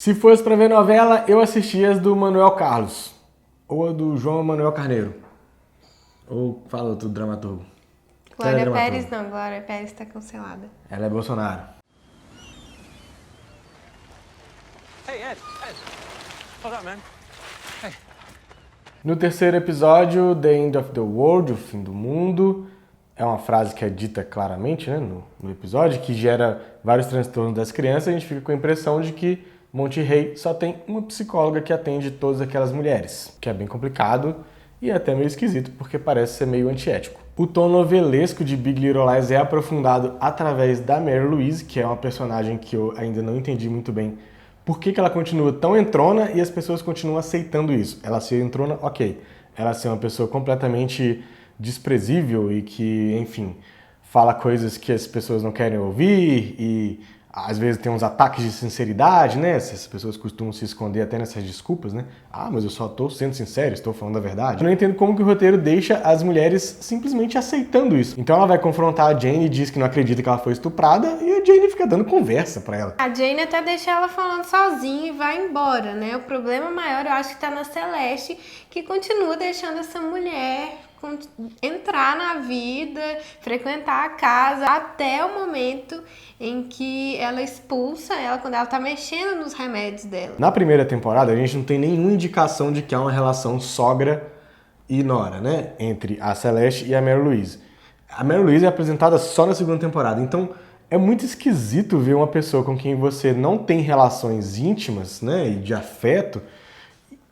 Se fosse pra ver novela, eu assistia as do Manuel Carlos. Ou a do João Manuel Carneiro. Ou fala outro dramaturgo. Glória Pérez não, Glória Pérez tá cancelada. Ela é Bolsonaro. Hey, Ed. Hold on, man. Hey. No terceiro episódio, The End of the World, o fim do mundo, é uma frase que é dita claramente, né, no episódio, que gera vários transtornos das crianças. A gente fica com a impressão de que Monte Rei só tem uma psicóloga que atende todas aquelas mulheres, que é bem complicado e é até meio esquisito, porque parece ser meio antiético. O tom novelesco de Big Little Lies é aprofundado através da Mary Louise, que é uma personagem que eu ainda não entendi muito bem por que ela continua tão entrona e as pessoas continuam aceitando isso. Ela ser entrona, ok. Ela ser uma pessoa completamente desprezível e que, enfim, fala coisas que as pessoas não querem ouvir e às vezes tem uns ataques de sinceridade, né? Essas pessoas costumam se esconder até nessas desculpas, né? Ah, mas eu só tô sendo sincero, estou falando a verdade. Eu não entendo como que o roteiro deixa as mulheres simplesmente aceitando isso. Então ela vai confrontar a Jane e diz que não acredita que ela foi estuprada e a Jane fica dando conversa pra ela. A Jane até deixa ela falando sozinha e vai embora, né? O problema maior eu acho que tá na Celeste, que continua deixando essa mulher entrar na vida, frequentar a casa, até o momento em que ela expulsa ela quando ela tá mexendo nos remédios dela. Na primeira temporada, a gente não tem nenhuma indicação de que há uma relação sogra e nora, né? Entre a Celeste e a Mary Louise. A Mary Louise é apresentada só na segunda temporada, então é muito esquisito ver uma pessoa com quem você não tem relações íntimas, né, e de afeto,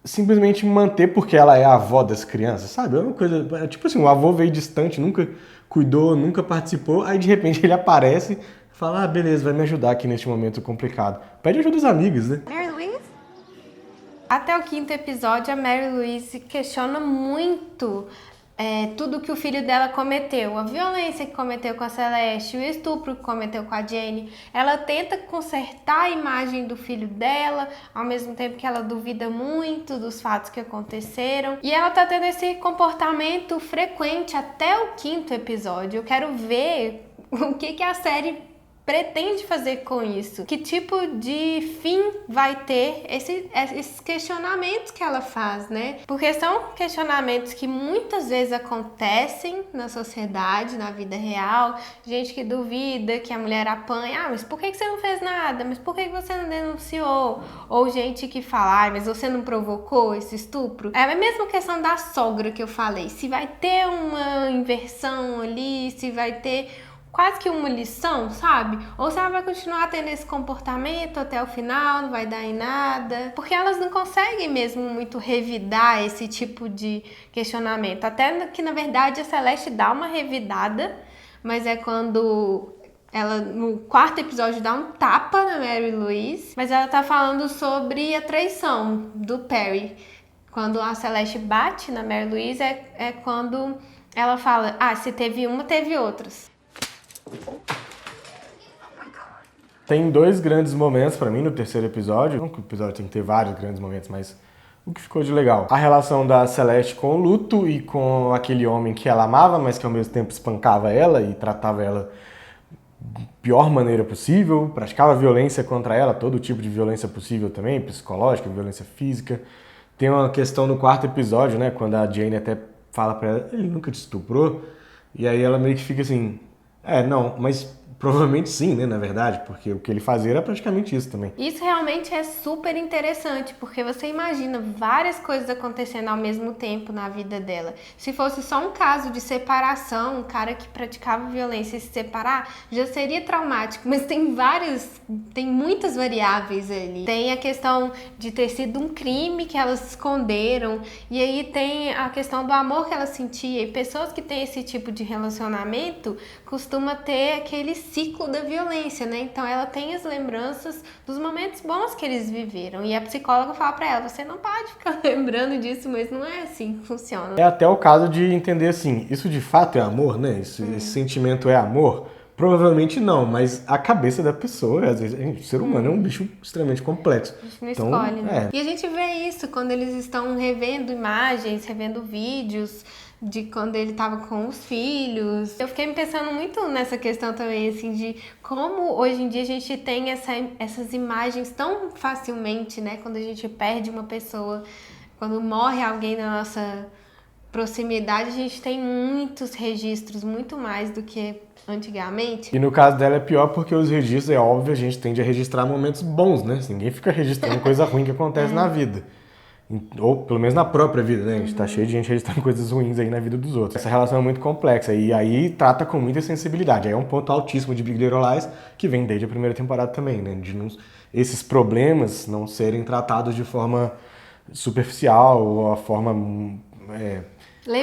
simplesmente manter porque ela é a avó das crianças, sabe? É uma coisa, tipo assim, o avô veio distante, nunca cuidou, nunca participou, aí de repente ele aparece e fala, ah, beleza, vai me ajudar aqui neste momento complicado. Pede ajuda dos amigos, né? Mary Louise? Até o quinto episódio, a Mary Louise questiona muito tudo que o filho dela cometeu. A violência que cometeu com a Celeste, o estupro que cometeu com a Jane. Ela tenta consertar a imagem do filho dela, ao mesmo tempo que ela duvida muito dos fatos que aconteceram. E ela tá tendo esse comportamento frequente até o quinto episódio. Eu quero ver o que a série pretende fazer com isso? Que tipo de fim vai ter esses questionamentos que ela faz, né? Porque são questionamentos que muitas vezes acontecem na sociedade, na vida real. Gente que duvida que a mulher apanha. Ah, mas por que você não fez nada? Mas por que você não denunciou? Ou gente que fala, ah, mas você não provocou esse estupro? É a mesma questão da sogra que eu falei. Se vai ter uma inversão ali, se vai ter quase que uma lição, sabe? Ou se ela vai continuar tendo esse comportamento até o final, não vai dar em nada. Porque elas não conseguem mesmo muito revidar esse tipo de questionamento. Até que, na verdade, a Celeste dá uma revidada, mas é quando ela, no quarto episódio, dá um tapa na Mary Louise. Mas ela tá falando sobre a traição do Perry. Quando a Celeste bate na Mary Louise, é quando ela fala, ah, se teve uma, teve outras. Tem dois grandes momentos pra mim no terceiro episódio. Não que o episódio tem que ter vários grandes momentos, mas o que ficou de legal? A relação da Celeste com o luto e com aquele homem que ela amava, mas que ao mesmo tempo espancava ela e tratava ela da pior maneira possível, praticava violência contra ela, todo tipo de violência possível também, psicológica, violência física. Tem uma questão no quarto episódio, né, quando a Jane até fala pra ela, ele nunca te estuprou? E aí ela meio que fica assim, não, mas provavelmente sim, né, na verdade, porque o que ele fazia era praticamente isso também. Isso realmente é super interessante, porque você imagina várias coisas acontecendo ao mesmo tempo na vida dela. Se fosse só um caso de separação, um cara que praticava violência e se separar, já seria traumático, mas tem muitas variáveis ali. Tem a questão de ter sido um crime que elas esconderam, e aí tem a questão do amor que ela sentia, e pessoas que têm esse tipo de relacionamento costuma ter aquele ciclo da violência, né? Então ela tem as lembranças dos momentos bons que eles viveram. E a psicóloga fala pra ela, você não pode ficar lembrando disso, mas não é assim que funciona. É até o caso de entender assim, isso de fato é amor, né? Esse sentimento é amor? Provavelmente não, mas a cabeça da pessoa, às vezes, o ser humano é um bicho extremamente complexo. A gente não escolhe, né? E a gente vê isso quando eles estão revendo imagens, revendo vídeos de quando ele tava com os filhos. Eu fiquei pensando muito nessa questão também, assim, de como hoje em dia a gente tem essas imagens tão facilmente, né? Quando a gente perde uma pessoa, quando morre alguém na nossa proximidade, a gente tem muitos registros, muito mais do que antigamente. E no caso dela é pior porque os registros, é óbvio, a gente tende a registrar momentos bons, né? Ninguém fica registrando coisa ruim que acontece na vida. Ou pelo menos na própria vida, né? A gente tá cheio de gente registrando coisas ruins aí na vida dos outros. Essa relação é muito complexa e aí trata com muita sensibilidade. Aí é um ponto altíssimo de Big Little Lies, que vem desde a primeira temporada também, né? De esses problemas não serem tratados de forma superficial ou a forma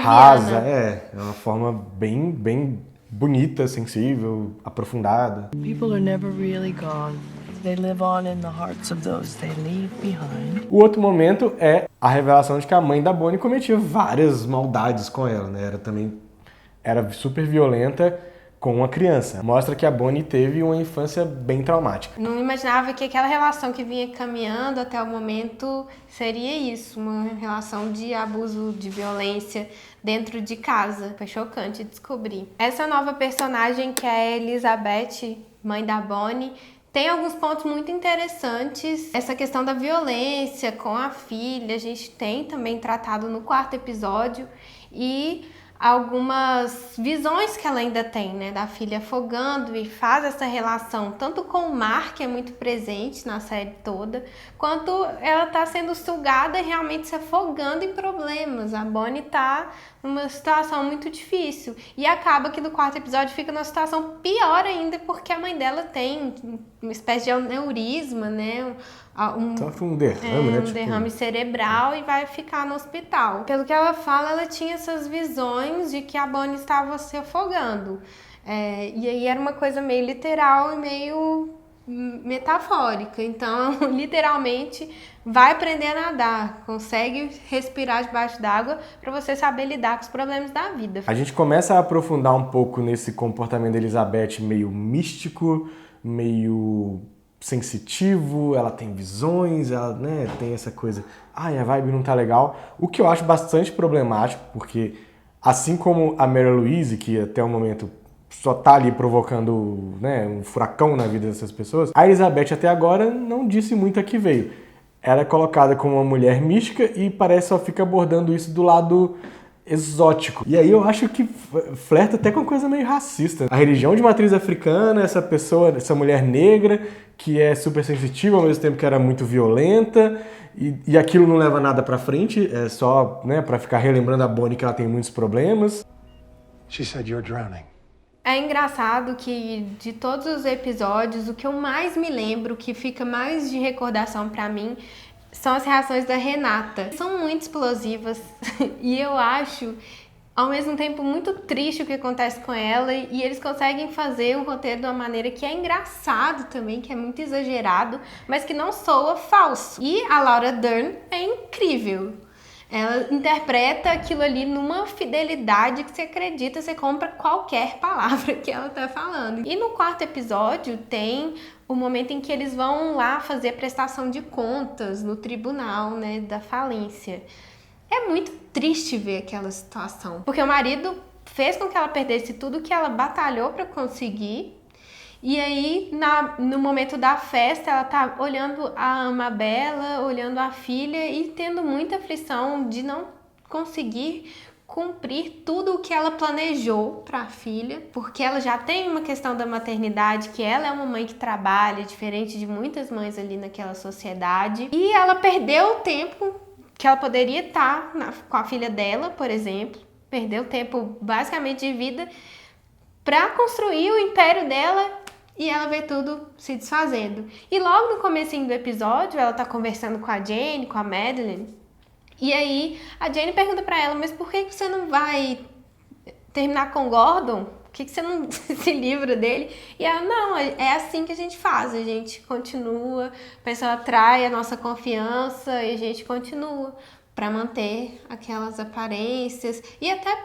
rasa. É uma forma bem bonita, sensível, aprofundada. People are never really gone. They live on in the hearts of those they leave behind. O outro momento é a revelação de que a mãe da Bonnie cometia várias maldades com ela, né? Era super violenta com uma criança. Mostra que a Bonnie teve uma infância bem traumática. Não imaginava que aquela relação que vinha caminhando até o momento seria isso, uma relação de abuso, de violência dentro de casa. Foi chocante descobrir. Essa nova personagem, que é a Elizabeth, mãe da Bonnie, tem alguns pontos muito interessantes. Essa questão da violência com a filha, a gente tem também tratado no 4º episódio. E algumas visões que ela ainda tem, né, da filha afogando, e faz essa relação tanto com o mar, que é muito presente na série toda, quanto ela tá sendo sugada e realmente se afogando em problemas. A Bonnie tá numa situação muito difícil e acaba que no 4º episódio fica numa situação pior ainda, porque a mãe dela tem uma espécie de aneurisma, né, Sofre um derrame, né? Um derrame cerebral e vai ficar no hospital. Pelo que ela fala, ela tinha essas visões de que a Bonnie estava se afogando. E aí era uma coisa meio literal e meio metafórica. Então, literalmente, vai aprender a nadar, consegue respirar debaixo d'água para você saber lidar com os problemas da vida. A gente começa a aprofundar um pouco nesse comportamento da Elizabeth meio místico, meio sensitivo, ela tem visões, ela, né, tem essa coisa, a vibe não tá legal, o que eu acho bastante problemático, porque assim como a Mary Louise, que até o momento só tá ali provocando, né, um furacão na vida dessas pessoas, a Elizabeth até agora não disse muito a que veio. Ela é colocada como uma mulher mística e parece só fica abordando isso do lado exótico. E aí eu acho que flerta até com uma coisa meio racista. A religião de matriz africana, essa mulher negra que é super sensitiva, ao mesmo tempo que era muito violenta, e aquilo não leva nada pra frente, é só, né, pra ficar relembrando a Bonnie que ela tem muitos problemas. She said you're drowning. É engraçado que de todos os episódios, o que eu mais me lembro, que fica mais de recordação pra mim, são as reações da Renata. São muito explosivas e eu acho, ao mesmo tempo, muito triste o que acontece com ela, e eles conseguem fazer o roteiro de uma maneira que é engraçado também, que é muito exagerado, mas que não soa falso. E a Laura Dern é incrível. Ela interpreta aquilo ali numa fidelidade que você acredita, você compra qualquer palavra que ela tá falando. E no 4º episódio tem o momento em que eles vão lá fazer a prestação de contas no tribunal, né, da falência. É muito triste ver aquela situação, porque o marido fez com que ela perdesse tudo que ela batalhou para conseguir. E aí, no momento da festa, ela tá olhando a Amabella, olhando a filha e tendo muita aflição de não conseguir cumprir tudo o que ela planejou para a filha, porque ela já tem uma questão da maternidade, que ela é uma mãe que trabalha, diferente de muitas mães ali naquela sociedade. E ela perdeu o tempo que ela poderia estar com a filha dela, por exemplo, perdeu tempo basicamente de vida para construir o império dela. E ela vê tudo se desfazendo. E logo no comecinho do episódio, ela tá conversando com a Jane, com a Madeline. E aí, a Jane pergunta pra ela, mas por que você não vai terminar com o Gordon? Por que você não se livra dele? E ela, não, é assim que a gente faz. A gente continua, a pessoa atrai a nossa confiança e a gente continua pra manter aquelas aparências. E até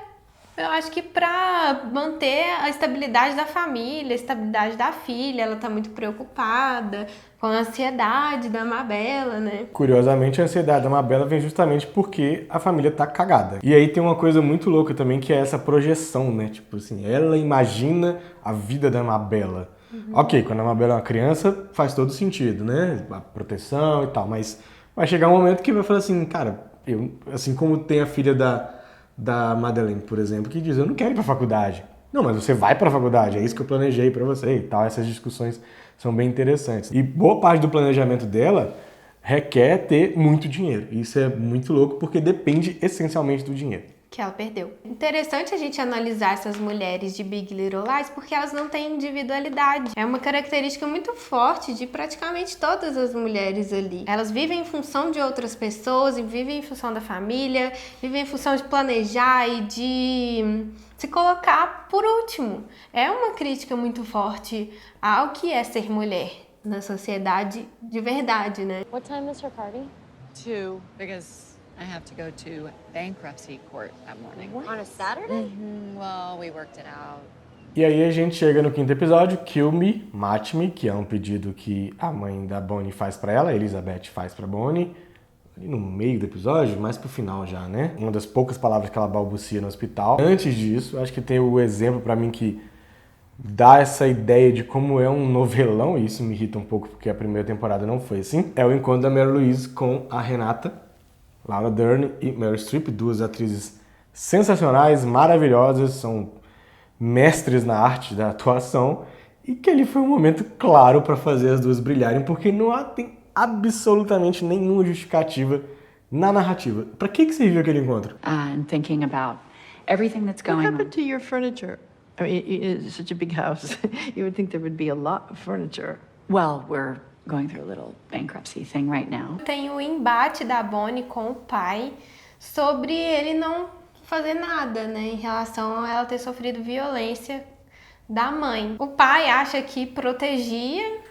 Eu acho que pra manter a estabilidade da família, a estabilidade da filha, ela tá muito preocupada com a ansiedade da Mabella, né? Curiosamente, a ansiedade da Mabella vem justamente porque a família tá cagada. E aí tem uma coisa muito louca também, que é essa projeção, né? Tipo assim, ela imagina a vida da Mabella. Ok, quando a Mabella é uma criança, faz todo sentido, né? A proteção e tal, mas vai chegar um momento que vai falar assim, cara, eu, assim como tem a filha da Madeleine, por exemplo, que diz, eu não quero ir pra faculdade. Não, mas você vai pra faculdade, é isso que eu planejei pra você e tal. Essas discussões são bem interessantes. E boa parte do planejamento dela requer ter muito dinheiro. Isso é muito louco porque depende essencialmente do dinheiro. Que ela perdeu. Interessante a gente analisar essas mulheres de Big Little Lies porque elas não têm individualidade. É uma característica muito forte de praticamente todas as mulheres ali. Elas vivem em função de outras pessoas, e vivem em função da família, vivem em função de planejar e de se colocar por último. É uma crítica muito forte ao que é ser mulher na sociedade de verdade, né? What time is her party? 2, because I have to go to bankruptcy court that morning. On a Saturday? Well, we worked it out. E aí a gente chega no quinto episódio, Kill Me, Mate Me, que é um pedido que a mãe da Bonnie faz pra ela, a Elizabeth faz pra Bonnie, ali no meio do episódio, mais pro final já, né? Uma das poucas palavras que ela balbucia no hospital. Antes disso, acho que tem o exemplo pra mim que dá essa ideia de como é um novelão, e isso me irrita um pouco porque a primeira temporada não foi assim. É o encontro da Mary Louise com a Renata, Laura Dern e Meryl Streep, duas atrizes sensacionais, maravilhosas, são mestres na arte da atuação, e que ali foi um momento claro para fazer as duas brilharem, porque tem absolutamente nenhuma justificativa na narrativa. Para que serviu aquele encontro? And thinking about everything that's What going on. happened to your furniture? I mean, it's such a big house. You would think there would be a lot of furniture. Well, we're going through a little bankruptcy thing right now. Tem o embate da Bonnie com o pai sobre ele não fazer nada, né, em relação a ela ter sofrido violência da mãe. O pai acha que protegia,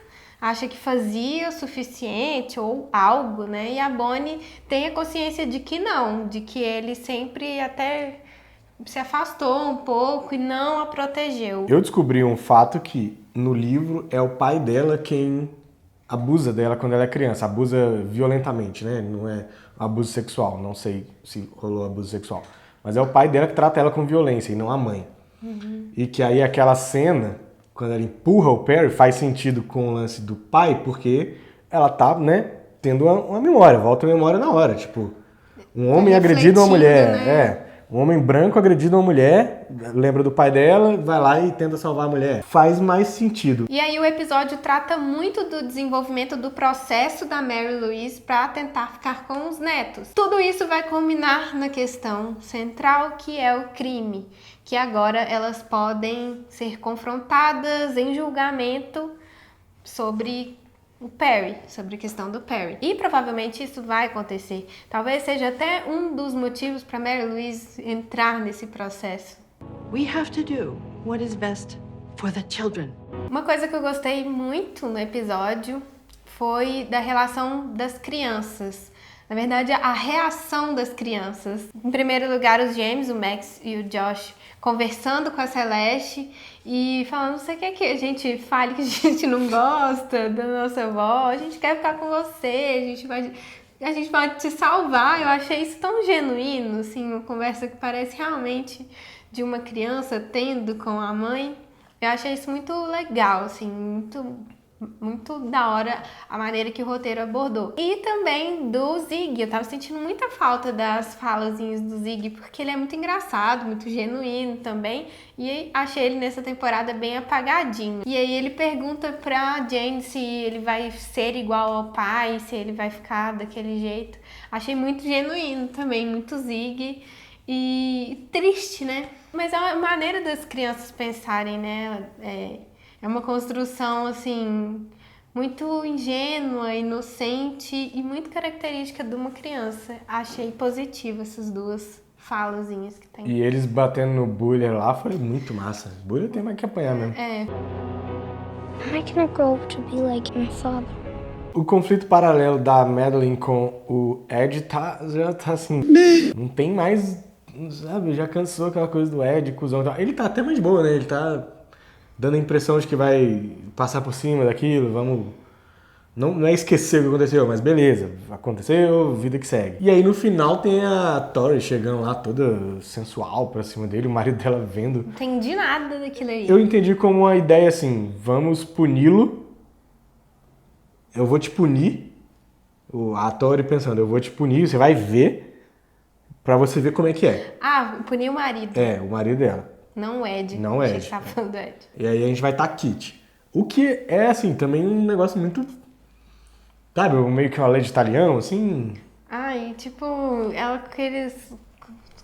acha que fazia o suficiente ou algo, né, e a Bonnie tem a consciência de que não, de que ele sempre até se afastou um pouco e não a protegeu. Eu descobri um fato que no livro é o pai dela quem abusa dela quando ela é criança, abusa violentamente, né? Não é abuso sexual, não sei se rolou abuso sexual, mas é o pai dela que trata ela com violência e não a mãe. E que aí aquela cena, quando ela empurra o Perry, faz sentido com o lance do pai, porque ela tá, né, tendo uma memória, volta a memória na hora, tipo, um homem agredindo uma mulher, né? Um homem branco agredindo uma mulher, lembra do pai dela, vai lá e tenta salvar a mulher. Faz mais sentido. E aí o episódio trata muito do desenvolvimento do processo da Mary Louise para tentar ficar com os netos. Tudo isso vai culminar na questão central, que é o crime, que agora elas podem ser confrontadas em julgamento sobre o Perry, sobre a questão do Perry. E provavelmente isso vai acontecer. Talvez seja até um dos motivos para Mary Louise entrar nesse processo. We have to do what is best for the children. Uma coisa que eu gostei muito no episódio foi da relação das crianças. Na verdade, a reação das crianças. Em primeiro lugar, os gêmeos, o Max e o Josh, conversando com a Celeste e falando, você quer que a gente fale que a gente não gosta da nossa avó? A gente quer ficar com você, a gente pode te salvar. Eu achei isso tão genuíno, assim, uma conversa que parece realmente de uma criança tendo com a mãe. Eu achei isso muito legal, assim, muito da hora a maneira que o roteiro abordou. E também do Ziggy, eu tava sentindo muita falta das falazinhas do Ziggy, porque ele é muito engraçado, muito genuíno também, e achei ele nessa temporada bem apagadinho. E aí ele pergunta pra Jane se ele vai ser igual ao pai, se ele vai ficar daquele jeito. Achei muito genuíno também, muito Ziggy e triste, né? Mas é uma maneira das crianças pensarem, né? É uma construção, assim, muito ingênua, inocente e muito característica de uma criança. Achei positivo essas duas falazinhas que tem. E eles batendo no Buller lá foi muito massa. Buller tem mais que apanhar mesmo. I can grow up to be like my father. O conflito paralelo da Madeline com o Ed já tá assim... Não tem mais sabe, já cansou aquela coisa do Ed, cuzão e tal. Ele tá até mais de boa, né? Ele tá dando a impressão de que vai passar por cima daquilo, vamos... Não é esquecer o que aconteceu, mas beleza, aconteceu, vida que segue. E aí no final tem a Tori chegando lá toda sensual pra cima dele, o marido dela vendo. Não entendi nada daquilo aí. Eu entendi como uma ideia assim, vamos puni-lo, eu vou te punir, a Tori pensando, eu vou te punir, você vai ver, pra você ver como é que é. Ah, punir o marido. É, o marido dela. Não o Ed. Não o Achei Ed. que tava falando do Ed. E aí a gente vai estar Kit. O que é, assim, também um negócio muito... Sabe, meio que uma lei de italiano, assim... Ai, tipo, ela com aqueles...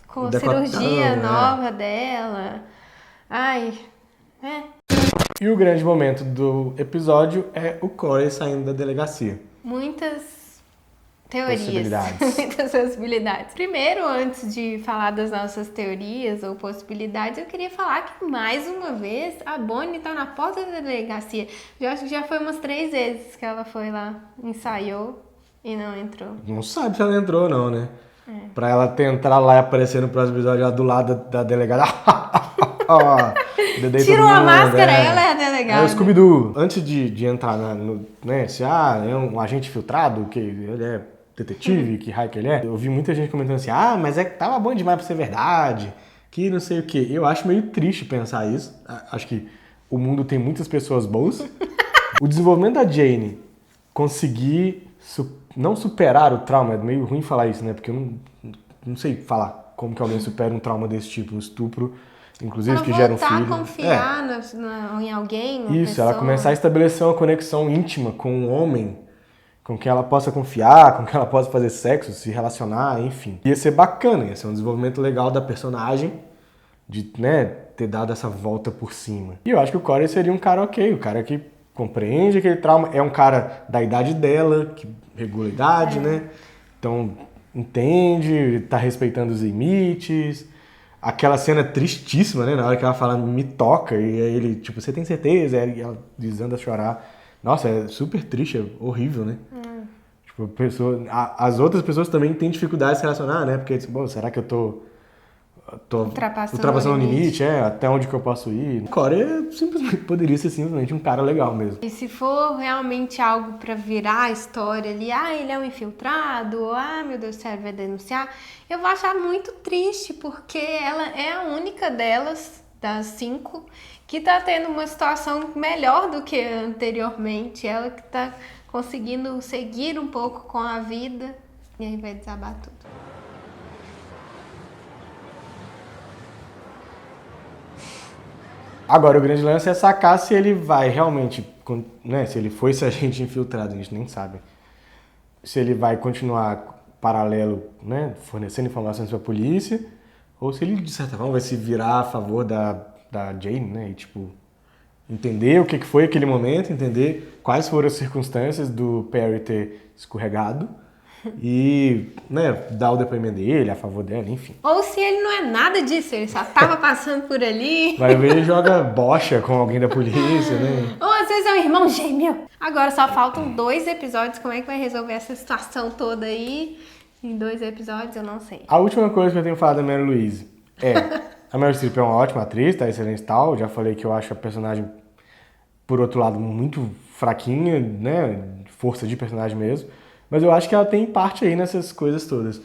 Com a Decotão, cirurgia né? nova dela. Ai, E o grande momento do episódio é o Corey saindo da delegacia. muitas teorias. Possibilidades. Muitas possibilidades. Primeiro, antes de falar das nossas teorias ou possibilidades, eu queria falar que, mais uma vez, a Bonnie tá na porta da delegacia. Eu acho que já foi umas 3 vezes que ela foi lá, ensaiou e não entrou. Não sabe se ela entrou ou não, né? Pra ela entrar lá e aparecer no próximo episódio lá do lado da delegada. Tirou a máscara, ela é a delegada. É o Scooby-Doo. Antes de entrar né, se é um agente filtrado, que ele é detetive, que raio que ele é, eu vi muita gente comentando assim, mas é que tava bom demais pra ser verdade, que não sei o que. Eu acho meio triste pensar isso. Acho que o mundo tem muitas pessoas boas. O desenvolvimento da Jane conseguir não superar o trauma, é meio ruim falar isso, né? Porque eu não sei falar como que alguém supera um trauma desse tipo, um estupro, inclusive Ela que gera um voltar filho. a confiar em alguém, uma Isso, pessoa. ela começar a estabelecer uma conexão íntima com um homem, com quem ela possa confiar, com quem ela possa fazer sexo, se relacionar, enfim. Ia ser bacana, ia ser um desenvolvimento legal da personagem, de, né, ter dado essa volta por cima. E eu acho que o Corey seria um cara ok, o cara que compreende aquele trauma, é um cara da idade dela, que regula a idade, né? Então, entende, tá respeitando os limites. Aquela cena tristíssima, né? Na hora que ela fala, me toca, e aí ele, tipo, você tem certeza? E ela desanda a chorar. Nossa, é super triste, é horrível, né? Tipo, as outras pessoas também têm dificuldade de se relacionar, né? Porque, tipo, será que eu tô ultrapassando o limite? Até onde que eu posso ir? O Corey poderia ser simplesmente um cara legal mesmo. E se for realmente algo pra virar a história ali, ele é um infiltrado, meu Deus do céu, ele vai denunciar, eu vou achar muito triste, porque ela é a única delas, das 5, que tá tendo uma situação melhor do que anteriormente. Ela que tá conseguindo seguir um pouco com a vida, e aí vai desabar tudo. Agora, o grande lance é sacar se ele vai realmente, né, se ele foi esse agente infiltrado, a gente nem sabe. Se ele vai continuar paralelo, né, fornecendo informações para a polícia, ou se ele, de certa forma, vai se virar a favor da Jane, né, e, tipo, entender o que foi aquele momento, entender quais foram as circunstâncias do Perry ter escorregado, e, né, dar o depoimento dele a favor dela, enfim. Ou se ele não é nada disso, ele só tava passando por ali. Vai ver, ele joga bocha com alguém da polícia, né? Ou às vezes é um irmão gêmeo. Agora só faltam 2 episódios. Como é que vai resolver essa situação toda aí? Em 2 episódios, eu não sei. A última coisa que eu tenho falado da Mary Louise a Meryl Streep é uma ótima atriz, tá excelente e tal. Já falei que eu acho a personagem, por outro lado, muito fraquinha, né? Força de personagem mesmo. Mas eu acho que ela tem parte aí nessas coisas todas.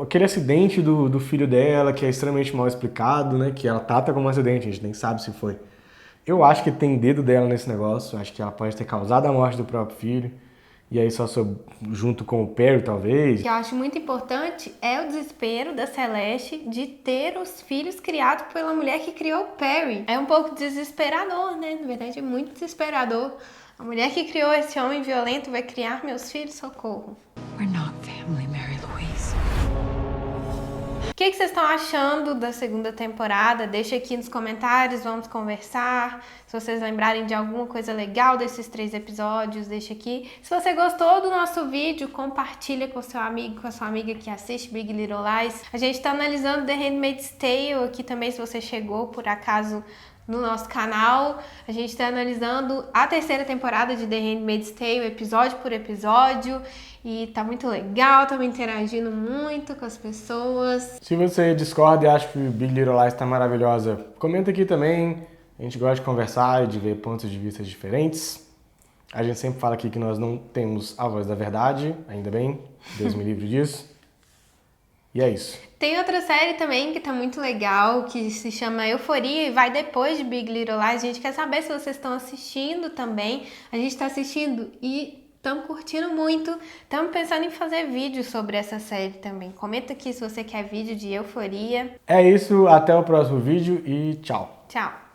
Aquele acidente do filho dela, que é extremamente mal explicado, né? Que ela trata como um acidente, a gente nem sabe se foi. Eu acho que tem dedo dela nesse negócio. Acho que ela pode ter causado a morte do próprio filho. E aí só junto com o Perry, talvez. O que eu acho muito importante é o desespero da Celeste de ter os filhos criados pela mulher que criou o Perry. É um pouco desesperador, né? Na verdade, é muito desesperador. A mulher que criou esse homem violento vai criar meus filhos, socorro. We're not family, Mary Louise. O que vocês estão achando da segunda temporada? Deixa aqui nos comentários, vamos conversar. Se vocês lembrarem de alguma coisa legal desses 3 episódios, deixa aqui. Se você gostou do nosso vídeo, compartilha com seu amigo, com a sua amiga que assiste Big Little Lies. A gente está analisando The Handmaid's Tale aqui também, se você chegou por acaso no nosso canal. A gente está analisando a 3ª temporada de The Handmaid's Tale, episódio por episódio, e tá muito legal, estamos interagindo muito com as pessoas. Se você discorda e acha que Big Little Lies está maravilhosa, comenta aqui também. A gente gosta de conversar e de ver pontos de vista diferentes. A gente sempre fala aqui que nós não temos a voz da verdade, ainda bem, Deus me livre disso. E é isso. Tem outra série também que tá muito legal, que se chama Euforia e vai depois de Big Little Lies. A gente quer saber se vocês estão assistindo também. A gente tá assistindo e estamos curtindo muito. Estamos pensando em fazer vídeo sobre essa série também. Comenta aqui se você quer vídeo de Euforia. É isso, até o próximo vídeo e tchau. Tchau!